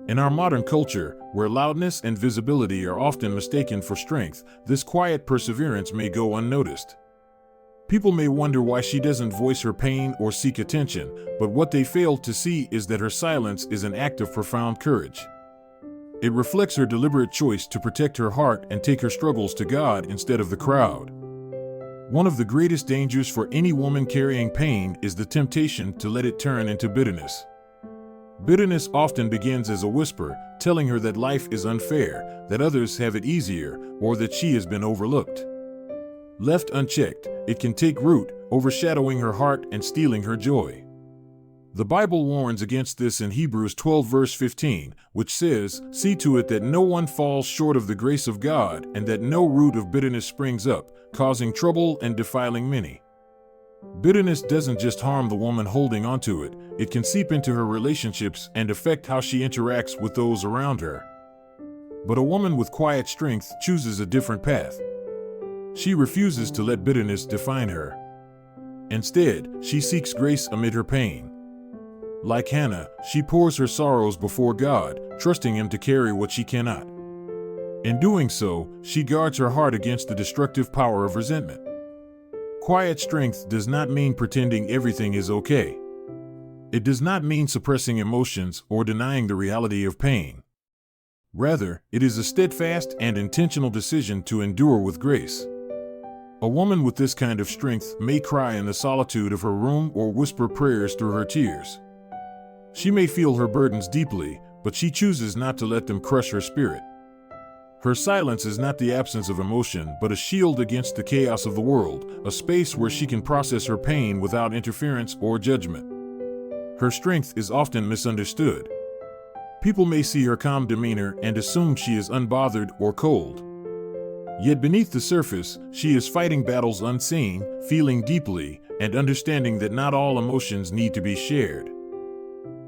In our modern culture, where loudness and visibility are often mistaken for strength, this quiet perseverance may go unnoticed. People may wonder why she doesn't voice her pain or seek attention, but what they fail to see is that her silence is an act of profound courage. It reflects her deliberate choice to protect her heart and take her struggles to God instead of the crowd. One of the greatest dangers for any woman carrying pain is the temptation to let it turn into bitterness. Bitterness often begins as a whisper, telling her that life is unfair, that others have it easier, or that she has been overlooked. Left unchecked, it can take root, overshadowing her heart and stealing her joy. The Bible warns against this in Hebrews 12 verse 15, which says, "See to it that no one falls short of the grace of God, and that no root of bitterness springs up, causing trouble and defiling many." Bitterness doesn't just harm the woman holding onto it, it can seep into her relationships and affect how she interacts with those around her. But a woman with quiet strength chooses a different path. She refuses to let bitterness define her. Instead, she seeks grace amid her pain. Like Hannah, she pours her sorrows before God, trusting Him to carry what she cannot. In doing so, she guards her heart against the destructive power of resentment. Quiet strength does not mean pretending everything is okay. It does not mean suppressing emotions or denying the reality of pain. Rather, it is a steadfast and intentional decision to endure with grace. A woman with this kind of strength may cry in the solitude of her room or whisper prayers through her tears. She may feel her burdens deeply, but she chooses not to let them crush her spirit. Her silence is not the absence of emotion, but a shield against the chaos of the world, a space where she can process her pain without interference or judgment. Her strength is often misunderstood. People may see her calm demeanor and assume she is unbothered or cold. Yet beneath the surface, she is fighting battles unseen, feeling deeply, and understanding that not all emotions need to be shared.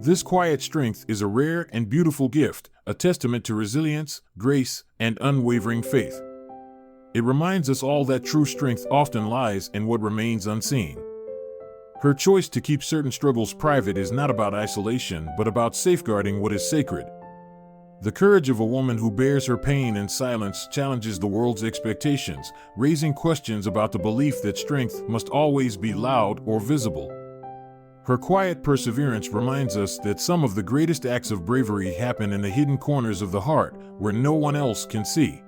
This quiet strength is a rare and beautiful gift, a testament to resilience, grace, and unwavering faith. It reminds us all that true strength often lies in what remains unseen. Her choice to keep certain struggles private is not about isolation, but about safeguarding what is sacred. The courage of a woman who bears her pain in silence challenges the world's expectations, raising questions about the belief that strength must always be loud or visible. Her quiet perseverance reminds us that some of the greatest acts of bravery happen in the hidden corners of the heart, where no one else can see.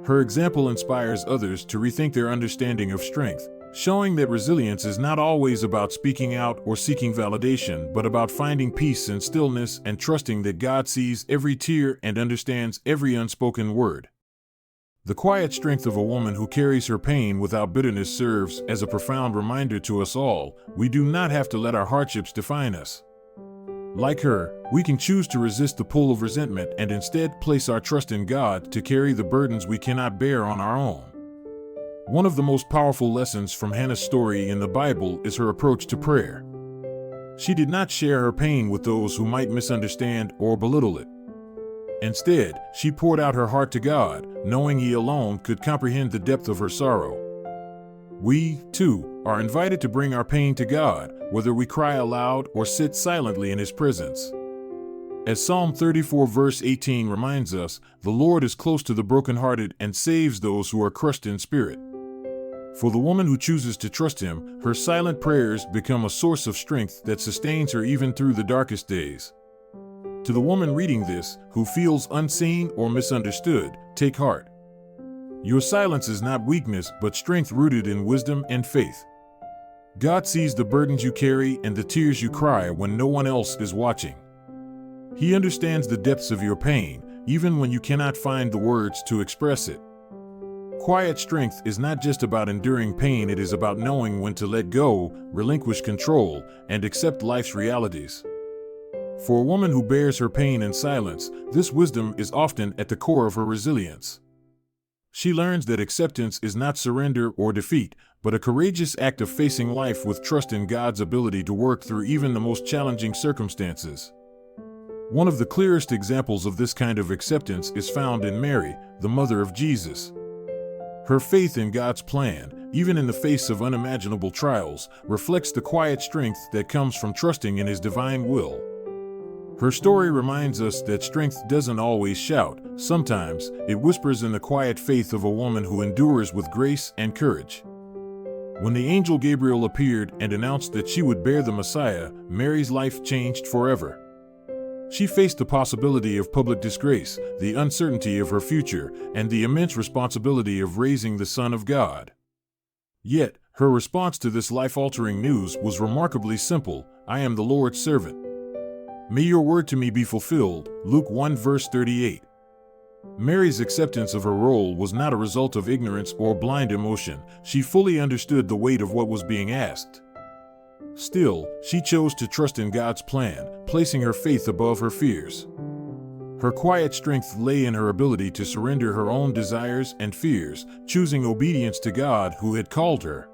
Her example inspires others to rethink their understanding of strength, showing that resilience is not always about speaking out or seeking validation, but about finding peace in stillness and trusting that God sees every tear and understands every unspoken word. The quiet strength of a woman who carries her pain without bitterness serves as a profound reminder to us all: we do not have to let our hardships define us. Like her, we can choose to resist the pull of resentment and instead place our trust in God to carry the burdens we cannot bear on our own. One of the most powerful lessons from Hannah's story in the Bible is her approach to prayer. She did not share her pain with those who might misunderstand or belittle it. Instead, she poured out her heart to God, knowing He alone could comprehend the depth of her sorrow. We, too, are invited to bring our pain to God, whether we cry aloud or sit silently in His presence. As Psalm 34 verse 18 reminds us, the Lord is close to the brokenhearted and saves those who are crushed in spirit. For the woman who chooses to trust Him, her silent prayers become a source of strength that sustains her even through the darkest days. To the woman reading this, who feels unseen or misunderstood, take heart. Your silence is not weakness, but strength rooted in wisdom and faith. God sees the burdens you carry and the tears you cry when no one else is watching. He understands the depths of your pain, even when you cannot find the words to express it. Quiet strength is not just about enduring pain, it is about knowing when to let go, relinquish control, and accept life's realities. For a woman who bears her pain in silence, this wisdom is often at the core of her resilience. She learns that acceptance is not surrender or defeat, but a courageous act of facing life with trust in God's ability to work through even the most challenging circumstances. One of the clearest examples of this kind of acceptance is found in Mary, the mother of Jesus. Her faith in God's plan, even in the face of unimaginable trials, reflects the quiet strength that comes from trusting in His divine will. Her story reminds us that strength doesn't always shout. Sometimes it whispers in the quiet faith of a woman who endures with grace and courage. When the angel Gabriel appeared and announced that she would bear the Messiah, Mary's life changed forever. She faced the possibility of public disgrace, the uncertainty of her future, and the immense responsibility of raising the Son of God. Yet, her response to this life-altering news was remarkably simple: "I am the Lord's servant. May your word to me be fulfilled." Luke 1 verse 38. Mary's acceptance of her role was not a result of ignorance or blind emotion. She fully understood the weight of what was being asked. Still, she chose to trust in God's plan, placing her faith above her fears. Her quiet strength lay in her ability to surrender her own desires and fears, choosing obedience to God who had called her.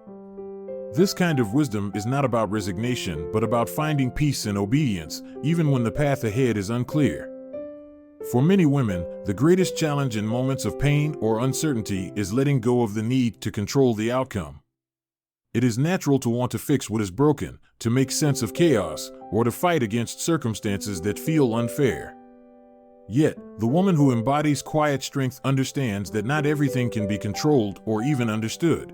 This kind of wisdom is not about resignation, but about finding peace in obedience, even when the path ahead is unclear. For many women, the greatest challenge in moments of pain or uncertainty is letting go of the need to control the outcome. It is natural to want to fix what is broken, to make sense of chaos, or to fight against circumstances that feel unfair. Yet, the woman who embodies quiet strength understands that not everything can be controlled or even understood.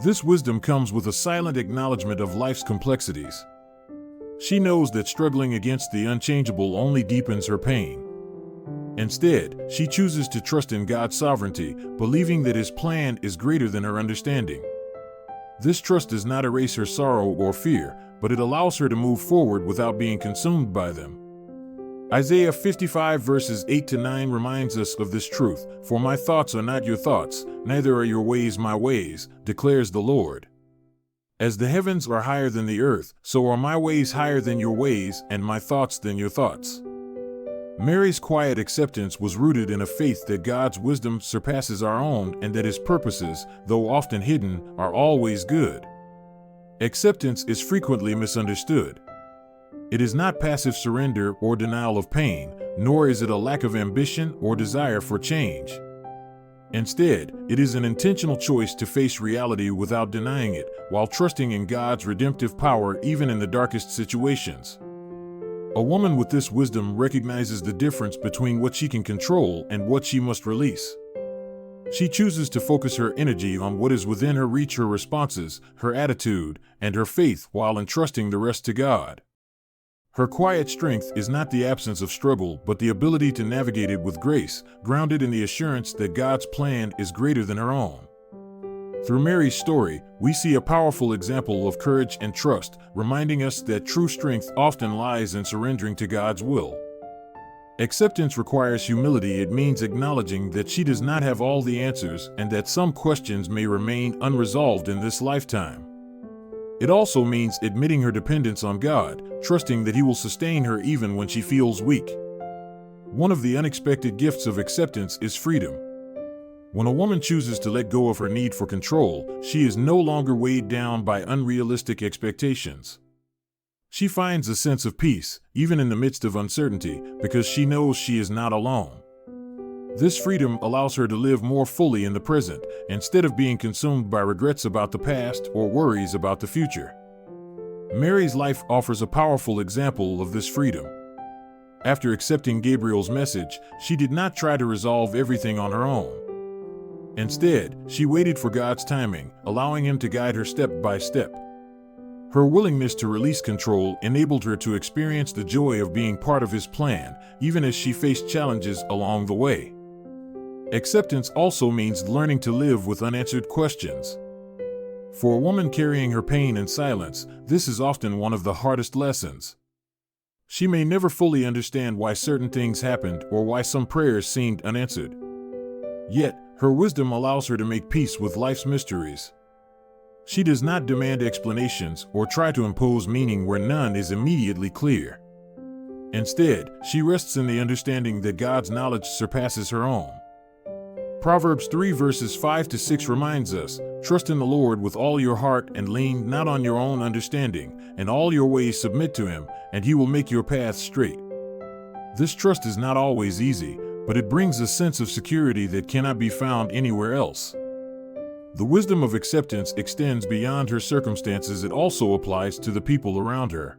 This wisdom comes with a silent acknowledgement of life's complexities. She knows that struggling against the unchangeable only deepens her pain. Instead, she chooses to trust in God's sovereignty, believing that His plan is greater than her understanding. This trust does not erase her sorrow or fear, but it allows her to move forward without being consumed by them. Isaiah 55 verses 8-9 reminds us of this truth: "For my thoughts are not your thoughts, neither are your ways my ways, declares the Lord. As the heavens are higher than the earth, so are my ways higher than your ways, and my thoughts than your thoughts." Mary's quiet acceptance was rooted in a faith that God's wisdom surpasses our own and that His purposes, though often hidden, are always good. Acceptance is frequently misunderstood. It is not passive surrender or denial of pain, nor is it a lack of ambition or desire for change. Instead, it is an intentional choice to face reality without denying it, while trusting in God's redemptive power even in the darkest situations. A woman with this wisdom recognizes the difference between what she can control and what she must release. She chooses to focus her energy on what is within her reach: her responses, her attitude, and her faith, while entrusting the rest to God. Her quiet strength is not the absence of struggle, but the ability to navigate it with grace, grounded in the assurance that God's plan is greater than her own. Through Mary's story, we see a powerful example of courage and trust, reminding us that true strength often lies in surrendering to God's will. Acceptance requires humility. It means acknowledging that she does not have all the answers and that some questions may remain unresolved in this lifetime. It also means admitting her dependence on God, trusting that He will sustain her even when she feels weak. One of the unexpected gifts of acceptance is freedom. When a woman chooses to let go of her need for control, she is no longer weighed down by unrealistic expectations. She finds a sense of peace, even in the midst of uncertainty, because she knows she is not alone. This freedom allows her to live more fully in the present, instead of being consumed by regrets about the past or worries about the future. Mary's life offers a powerful example of this freedom. After accepting Gabriel's message, she did not try to resolve everything on her own. Instead, she waited for God's timing, allowing Him to guide her step by step. Her willingness to release control enabled her to experience the joy of being part of His plan, even as she faced challenges along the way. Acceptance also means learning to live with unanswered questions. For a woman carrying her pain in silence, this is often one of the hardest lessons. She may never fully understand why certain things happened or why some prayers seemed unanswered. Yet, her wisdom allows her to make peace with life's mysteries. She does not demand explanations or try to impose meaning where none is immediately clear. Instead, she rests in the understanding that God's knowledge surpasses her own. Proverbs 3 verses 5-6 reminds us, "Trust in the Lord with all your heart and lean not on your own understanding. In all your ways submit to Him, and He will make your paths straight." This trust is not always easy, but it brings a sense of security that cannot be found anywhere else. The wisdom of acceptance extends beyond her circumstances. It also applies to the people around her.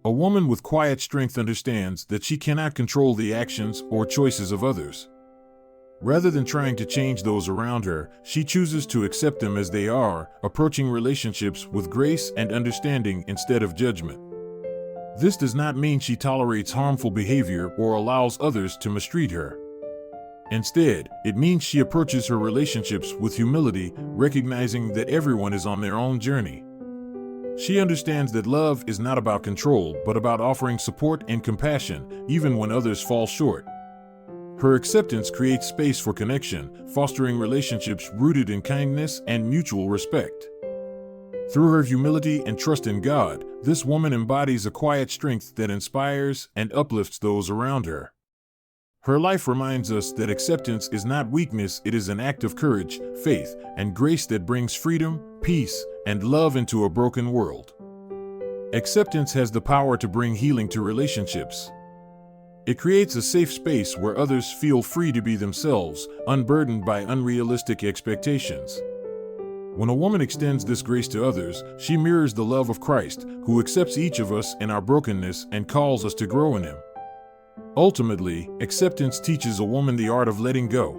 A woman with quiet strength understands that she cannot control the actions or choices of others. Rather than trying to change those around her, she chooses to accept them as they are, approaching relationships with grace and understanding instead of judgment. This does not mean she tolerates harmful behavior or allows others to mistreat her. Instead, it means she approaches her relationships with humility, recognizing that everyone is on their own journey. She understands that love is not about control, but about offering support and compassion, even when others fall short. Her acceptance creates space for connection, fostering relationships rooted in kindness and mutual respect. Through her humility and trust in God, this woman embodies a quiet strength that inspires and uplifts those around her. Her life reminds us that acceptance is not weakness, it is an act of courage, faith, and grace that brings freedom, peace, and love into a broken world. Acceptance has the power to bring healing to relationships. It creates a safe space where others feel free to be themselves, unburdened by unrealistic expectations. When a woman extends this grace to others, she mirrors the love of Christ, who accepts each of us in our brokenness and calls us to grow in Him. Ultimately, acceptance teaches a woman the art of letting go.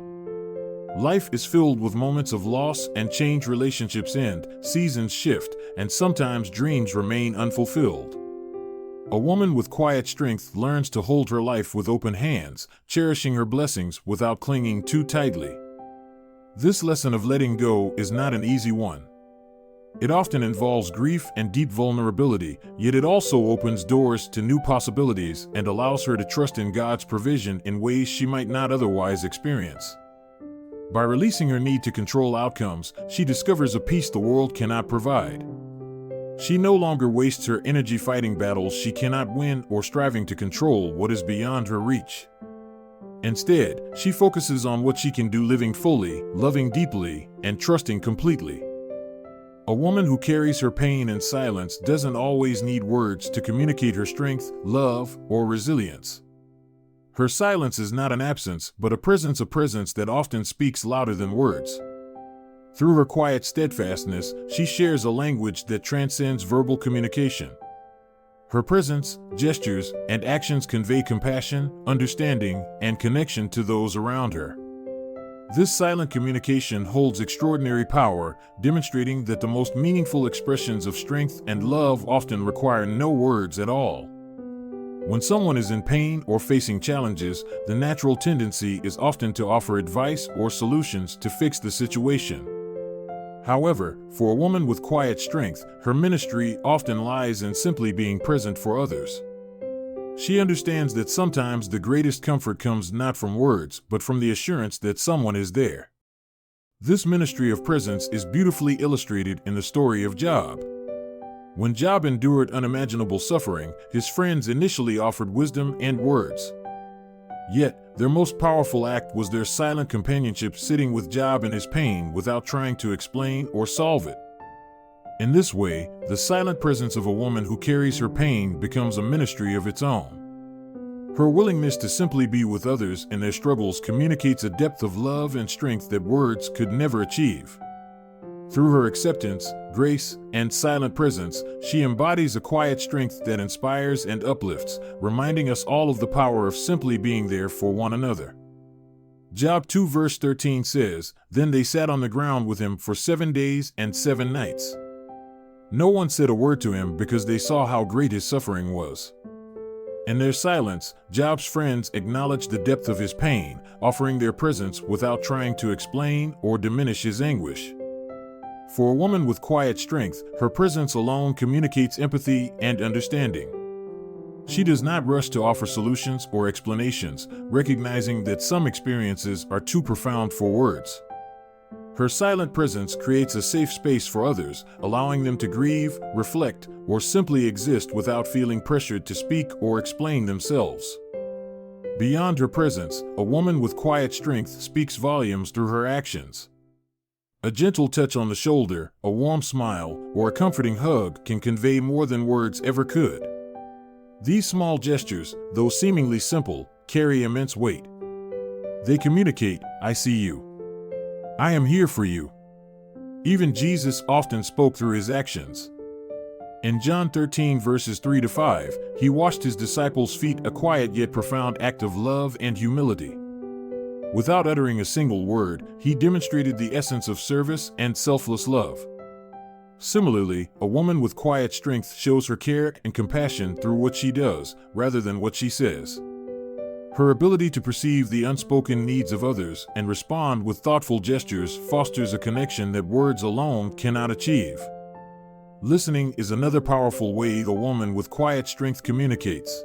Life is filled with moments of loss and change, relationships end, seasons shift, and sometimes dreams remain unfulfilled. A woman with quiet strength learns to hold her life with open hands, cherishing her blessings without clinging too tightly. This lesson of letting go is not an easy one. It often involves grief and deep vulnerability, yet it also opens doors to new possibilities and allows her to trust in God's provision in ways she might not otherwise experience. By releasing her need to control outcomes, she discovers a peace the world cannot provide. She no longer wastes her energy fighting battles she cannot win or striving to control what is beyond her reach. Instead, she focuses on what she can do, living fully, loving deeply, and trusting completely. A woman who carries her pain in silence doesn't always need words to communicate her strength, love, or resilience. Her silence is not an absence, but a presence that often speaks louder than words. Through her quiet steadfastness, she shares a language that transcends verbal communication. Her presence, gestures, and actions convey compassion, understanding, and connection to those around her. This silent communication holds extraordinary power, demonstrating that the most meaningful expressions of strength and love often require no words at all. When someone is in pain or facing challenges, the natural tendency is often to offer advice or solutions to fix the situation. However, for a woman with quiet strength, her ministry often lies in simply being present for others. She understands that sometimes the greatest comfort comes not from words, but from the assurance that someone is there. This ministry of presence is beautifully illustrated in the story of Job. When Job endured unimaginable suffering, his friends initially offered wisdom and words. Yet, their most powerful act was their silent companionship, sitting with Job in his pain without trying to explain or solve it. In this way, the silent presence of a woman who carries her pain becomes a ministry of its own. Her willingness to simply be with others in their struggles communicates a depth of love and strength that words could never achieve. Through her acceptance, grace, and silent presence, she embodies a quiet strength that inspires and uplifts, reminding us all of the power of simply being there for one another. Job 2 verse 13 says, "Then they sat on the ground with him for 7 days and 7 nights. No one said a word to him because they saw how great his suffering was." In their silence, Job's friends acknowledged the depth of his pain, offering their presence without trying to explain or diminish his anguish. For a woman with quiet strength, her presence alone communicates empathy and understanding. She does not rush to offer solutions or explanations, recognizing that some experiences are too profound for words. Her silent presence creates a safe space for others, allowing them to grieve, reflect, or simply exist without feeling pressured to speak or explain themselves. Beyond her presence, a woman with quiet strength speaks volumes through her actions. A gentle touch on the shoulder, a warm smile, or a comforting hug can convey more than words ever could. These small gestures, though seemingly simple, carry immense weight. They communicate, "I see you. I am here for you." Even Jesus often spoke through his actions. In John 13 verses 3 to 5, he washed his disciples' feet, a quiet yet profound act of love and humility. Without uttering a single word, he demonstrated the essence of service and selfless love. Similarly, a woman with quiet strength shows her care and compassion through what she does, rather than what she says. Her ability to perceive the unspoken needs of others and respond with thoughtful gestures fosters a connection that words alone cannot achieve. Listening is another powerful way a woman with quiet strength communicates.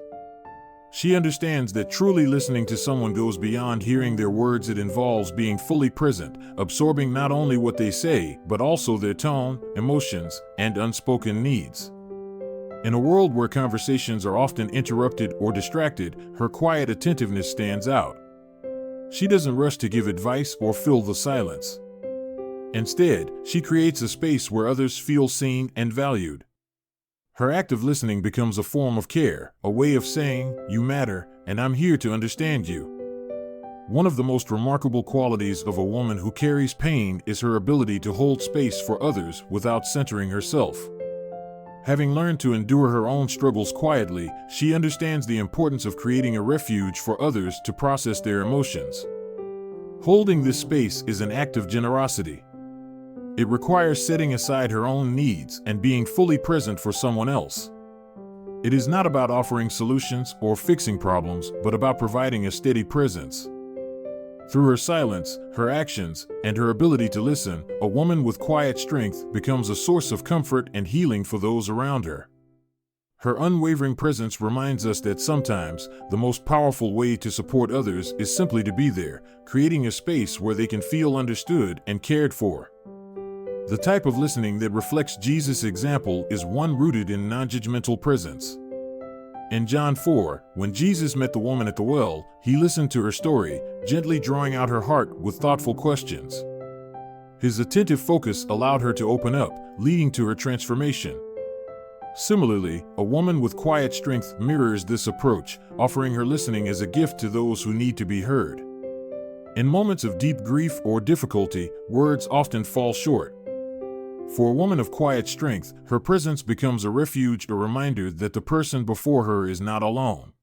She understands that truly listening to someone goes beyond hearing their words. It involves being fully present, absorbing not only what they say, but also their tone, emotions, and unspoken needs. In a world where conversations are often interrupted or distracted, her quiet attentiveness stands out. She doesn't rush to give advice or fill the silence. Instead, she creates a space where others feel seen and valued. Her act of listening becomes a form of care, a way of saying, "You matter, and I'm here to understand you." One of the most remarkable qualities of a woman who carries pain is her ability to hold space for others without centering herself. Having learned to endure her own struggles quietly, she understands the importance of creating a refuge for others to process their emotions. Holding this space is an act of generosity. It requires setting aside her own needs and being fully present for someone else. It is not about offering solutions or fixing problems, but about providing a steady presence. Through her silence, her actions, and her ability to listen, a woman with quiet strength becomes a source of comfort and healing for those around her. Her unwavering presence reminds us that sometimes the most powerful way to support others is simply to be there, creating a space where they can feel understood and cared for. The type of listening that reflects Jesus' example is one rooted in non-judgmental presence. In John 4, when Jesus met the woman at the well, he listened to her story, gently drawing out her heart with thoughtful questions. His attentive focus allowed her to open up, leading to her transformation. Similarly, a woman with quiet strength mirrors this approach, offering her listening as a gift to those who need to be heard. In moments of deep grief or difficulty, words often fall short. For a woman of quiet strength, her presence becomes a refuge, a reminder that the person before her is not alone.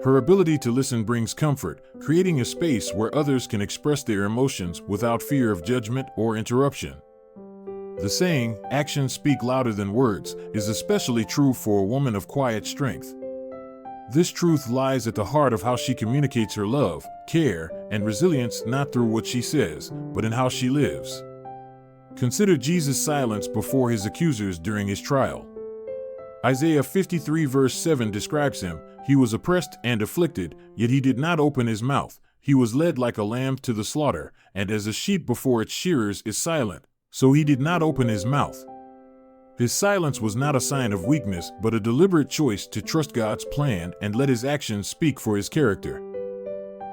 Her ability to listen brings comfort, creating a space where others can express their emotions without fear of judgment or interruption. The saying, "Actions speak louder than words," is especially true for a woman of quiet strength. This truth lies at the heart of how she communicates her love, care, and resilience, not through what she says, but in how she lives. Consider Jesus' silence before his accusers during his trial. Isaiah 53 verse 7 describes him, "He was oppressed and afflicted, yet he did not open his mouth. He was led like a lamb to the slaughter, and as a sheep before its shearers is silent, so he did not open his mouth." His silence was not a sign of weakness, but a deliberate choice to trust God's plan and let his actions speak for his character.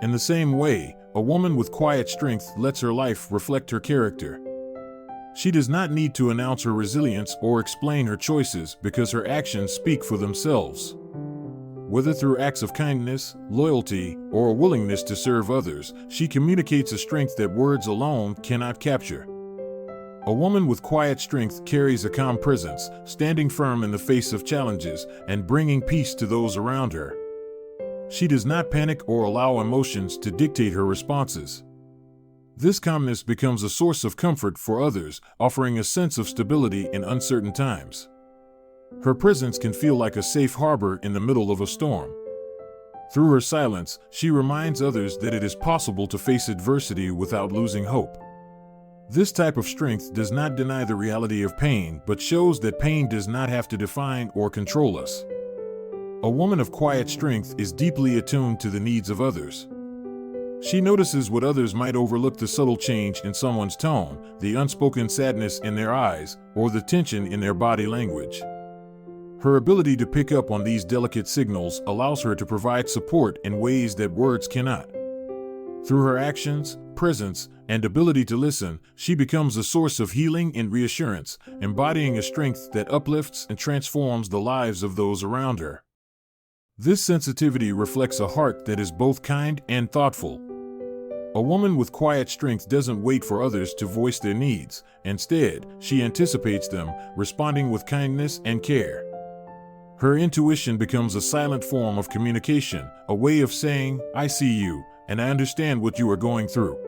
In the same way, a woman with quiet strength lets her life reflect her character. She does not need to announce her resilience or explain her choices because her actions speak for themselves. Whether through acts of kindness, loyalty, or a willingness to serve others, she communicates a strength that words alone cannot capture. A woman with quiet strength carries a calm presence, standing firm in the face of challenges and bringing peace to those around her. She does not panic or allow emotions to dictate her responses. This calmness becomes a source of comfort for others, offering a sense of stability in uncertain times. Her presence can feel like a safe harbor in the middle of a storm. Through her silence, she reminds others that it is possible to face adversity without losing hope. This type of strength does not deny the reality of pain, but shows that pain does not have to define or control us. A woman of quiet strength is deeply attuned to the needs of others. She notices what others might overlook: the subtle change in someone's tone, the unspoken sadness in their eyes, or the tension in their body language. Her ability to pick up on these delicate signals allows her to provide support in ways that words cannot. Through her actions, presence, and ability to listen, she becomes a source of healing and reassurance, embodying a strength that uplifts and transforms the lives of those around her. This sensitivity reflects a heart that is both kind and thoughtful. A woman with quiet strength doesn't wait for others to voice their needs. Instead, she anticipates them, responding with kindness and care. Her intuition becomes a silent form of communication, a way of saying, "I see you, and I understand what you are going through."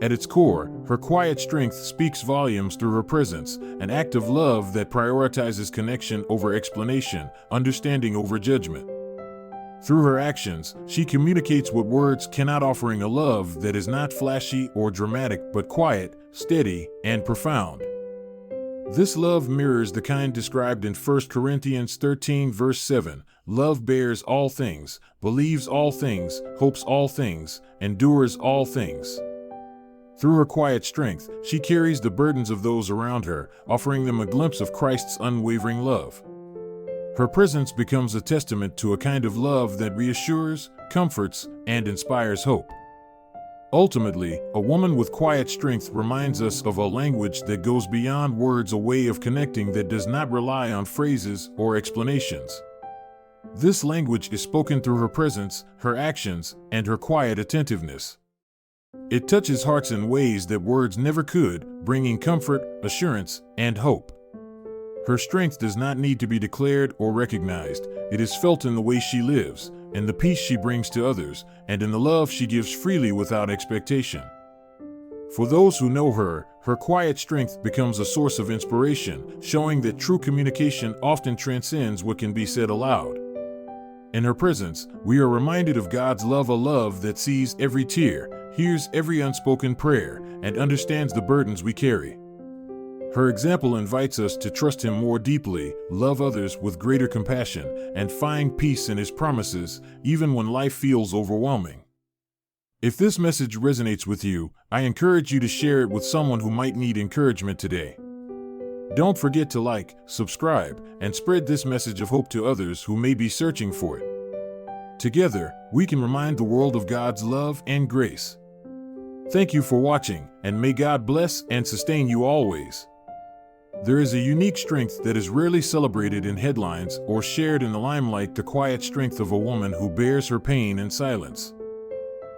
At its core, her quiet strength speaks volumes through her presence, an act of love that prioritizes connection over explanation, understanding over judgment. Through her actions, she communicates what words cannot, offering a love that is not flashy or dramatic but quiet, steady, and profound. This love mirrors the kind described in 1 Corinthians 13 verse 7. Love bears all things, believes all things, hopes all things, endures all things. Through her quiet strength, she carries the burdens of those around her, offering them a glimpse of Christ's unwavering love. Her presence becomes a testament to a kind of love that reassures, comforts, and inspires hope. Ultimately, a woman with quiet strength reminds us of a language that goes beyond words, a way of connecting that does not rely on phrases or explanations. This language is spoken through her presence, her actions, and her quiet attentiveness. It touches hearts in ways that words never could, bringing comfort, assurance, and hope. Her strength does not need to be declared or recognized. It is felt in the way she lives, in the peace she brings to others, and in the love she gives freely without expectation. For those who know her, her quiet strength becomes a source of inspiration, showing that true communication often transcends what can be said aloud. In her presence, we are reminded of God's love, a love that sees every tear, hears every unspoken prayer, and understands the burdens we carry. Her example invites us to trust Him more deeply, love others with greater compassion, and find peace in His promises, even when life feels overwhelming. If this message resonates with you, I encourage you to share it with someone who might need encouragement today. Don't forget to like, subscribe, and spread this message of hope to others who may be searching for it. Together, we can remind the world of God's love and grace. Thank you for watching, and may God bless and sustain you always. There is a unique strength that is rarely celebrated in headlines or shared in the limelight, the quiet strength of a woman who bears her pain in silence.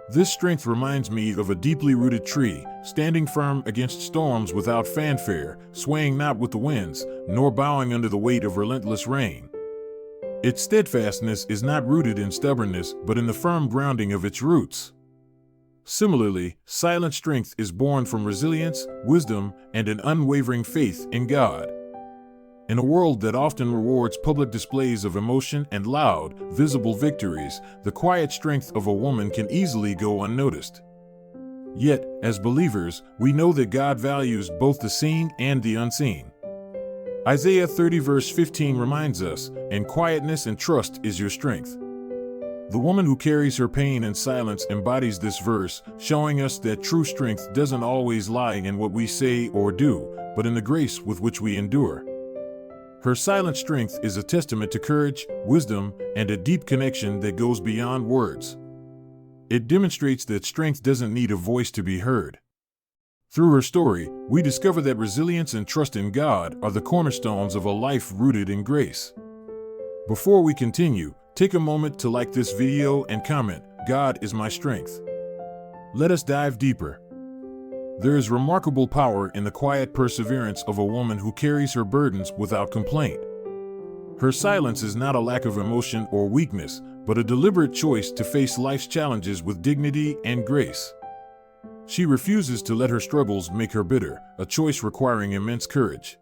This strength reminds me of a deeply rooted tree, standing firm against storms without fanfare, swaying not with the winds, nor bowing under the weight of relentless rain. Its steadfastness is not rooted in stubbornness, but in the firm grounding of its roots. Similarly, silent strength is born from resilience, wisdom, and an unwavering faith in God. In a world that often rewards public displays of emotion and loud, visible victories, the quiet strength of a woman can easily go unnoticed. Yet, as believers, we know that God values both the seen and the unseen. Isaiah 30 verse 15 reminds us, "In quietness and trust is your strength." The woman who carries her pain in silence embodies this verse, showing us that true strength doesn't always lie in what we say or do, but in the grace with which we endure. Her silent strength is a testament to courage, wisdom, and a deep connection that goes beyond words. It demonstrates that strength doesn't need a voice to be heard. Through her story, we discover that resilience and trust in God are the cornerstones of a life rooted in grace. Before we continue, take a moment to like this video and comment, "God is my strength." Let us dive deeper. There is remarkable power in the quiet perseverance of a woman who carries her burdens without complaint. Her silence is not a lack of emotion or weakness, but a deliberate choice to face life's challenges with dignity and grace. She refuses to let her struggles make her bitter, a choice requiring immense courage.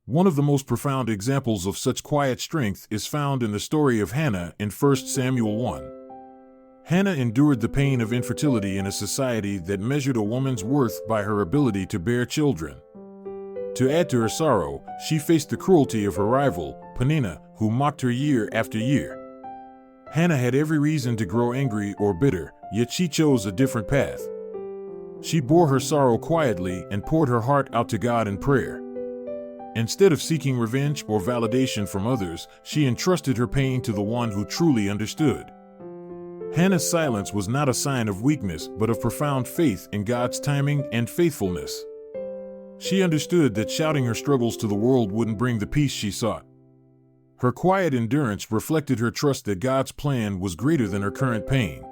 One of the most profound examples of such quiet strength is found in the story of Hannah in 1 Samuel 1. Hannah endured the pain of infertility in a society that measured a woman's worth by her ability to bear children. To add to her sorrow, she faced the cruelty of her rival, Peninnah, who mocked her year after year. Hannah had every reason to grow angry or bitter, yet she chose a different path. She bore her sorrow quietly and poured her heart out to God in prayer. Instead of seeking revenge or validation from others, she entrusted her pain to the one who truly understood. Hannah's silence was not a sign of weakness, but of profound faith in God's timing and faithfulness. She understood that shouting her struggles to the world wouldn't bring the peace she sought. Her quiet endurance reflected her trust that God's plan was greater than her current pain.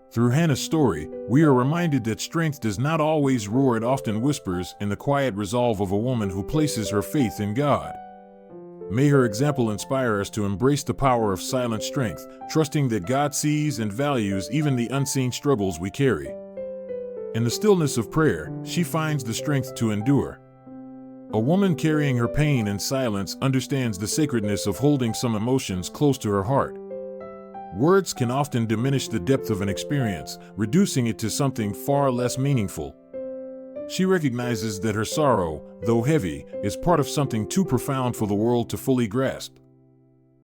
Through Hannah's story, we are reminded that strength does not always roar, it often whispers in the quiet resolve of a woman who places her faith in God. May her example inspire us to embrace the power of silent strength, trusting that God sees and values even the unseen struggles we carry. In the stillness of prayer, she finds the strength to endure. A woman carrying her pain in silence understands the sacredness of holding some emotions close to her heart. Words can often diminish the depth of an experience, reducing it to something far less meaningful. She recognizes that her sorrow, though heavy, is part of something too profound for the world to fully grasp.